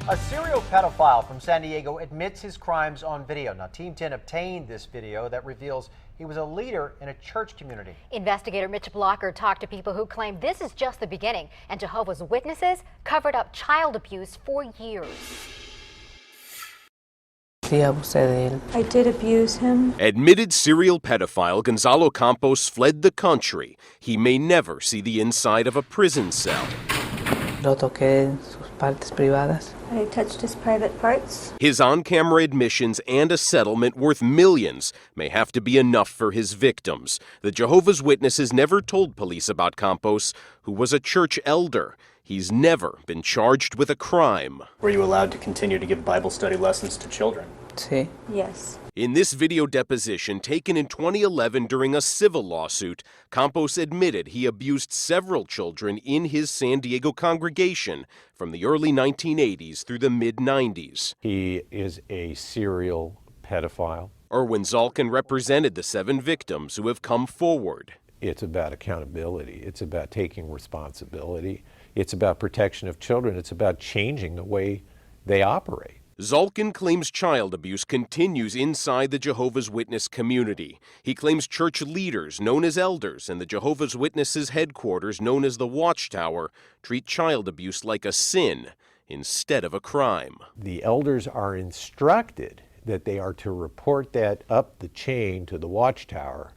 A serial pedophile from San Diego admits his crimes on video. Now, Team 10 obtained this video that reveals he was a leader in a church community. Investigator Mitch Blocker talked to people who claim this is just the beginning, and Jehovah's Witnesses covered up child abuse for years. I did abuse him. Admitted serial pedophile Gonzalo Campos fled the country. He may never see the inside of a prison cell. I touched his private parts. His on-camera admissions and a settlement worth millions may have to be enough for his victims. The Jehovah's Witnesses never told police about Campos, who was a church elder. He's never been charged with a crime. Were you allowed to continue to give Bible study lessons to children? Sí. Yes. In this video deposition taken in 2011 during a civil lawsuit, Campos admitted he abused several children in his San Diego congregation from the early 1980s through the mid-90s. He is a serial pedophile. Erwin Zalkin represented the 7 victims who have come forward. It's about accountability. It's about taking responsibility. It's about protection of children. It's about changing the way they operate. Zalkin claims child abuse continues inside the Jehovah's Witness community. He claims church leaders, known as elders, and the Jehovah's Witnesses headquarters, known as the Watchtower, treat child abuse like a sin instead of a crime. The elders are instructed that they are to report that up the chain to the Watchtower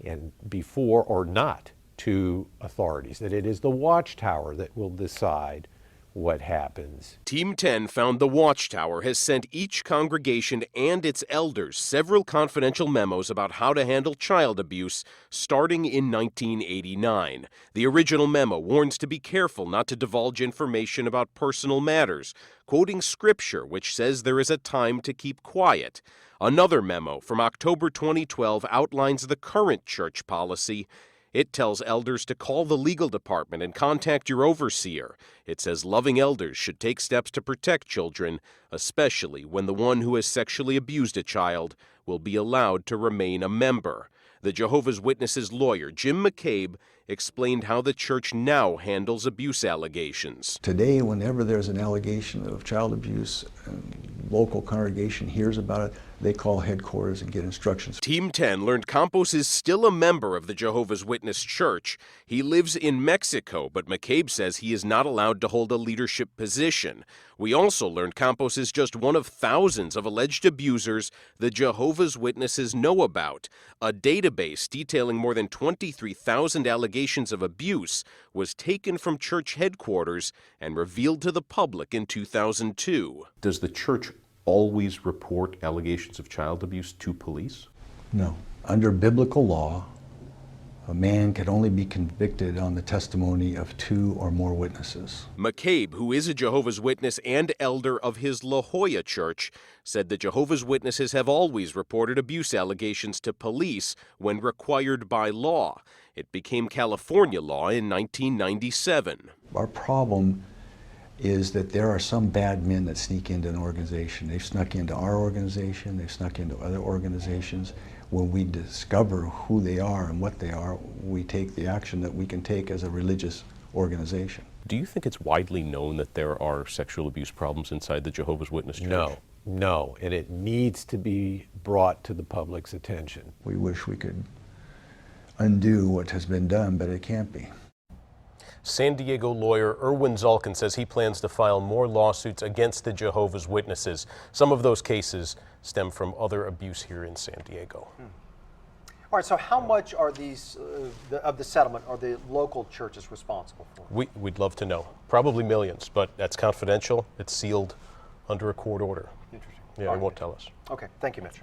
and before or not to authorities, that it is the Watchtower that will decide what happens. Team 10 found the Watchtower has sent each congregation and its elders several confidential memos about how to handle child abuse starting in 1989. The original memo warns to be careful not to divulge information about personal matters, quoting scripture which says there is a time to keep quiet. Another memo from October 2012 outlines the current church policy. It tells elders to call the legal department and contact your overseer. It says loving elders should take steps to protect children, especially when the one who has sexually abused a child will be allowed to remain a member. The Jehovah's Witnesses lawyer, Jim McCabe, explained how the church now handles abuse allegations. Today, whenever there's an allegation of child abuse, and local congregation hears about it, they call headquarters and get instructions. Team 10 learned Campos is still a member of the Jehovah's Witness Church. He lives in Mexico, but McCabe says he is not allowed to hold a leadership position. We also learned Campos is just one of thousands of alleged abusers the Jehovah's Witnesses know about. A database detailing more than 23,000 allegations of abuse was taken from church headquarters and revealed to the public in 2002. Does the church always report allegations of child abuse to police? No. Under biblical law, a man can only be convicted on the testimony of 2 or more witnesses. McCabe, who is a Jehovah's Witness and elder of his La Jolla church, said the Jehovah's Witnesses have always reported abuse allegations to police when required by law. It became California law in 1997. Our problem is that there are some bad men that sneak into an organization. They've snuck into our organization, they've snuck into other organizations. When we discover who they are and what they are, we take the action that we can take as a religious organization. Do you think it's widely known that there are sexual abuse problems inside the Jehovah's Witness Church? No, and it needs to be brought to the public's attention. We wish we could undo what has been done, but it can't be. San Diego lawyer Erwin Zalkin says he plans to file more lawsuits against the Jehovah's Witnesses. Some of those cases stem from other abuse here in San Diego. All right, so how much are these of the settlement are the local churches responsible for? We'd love to know. Probably millions, but that's confidential. It's sealed under a court order. Interesting. Yeah, he won't tell us. Okay, thank you, Mitch.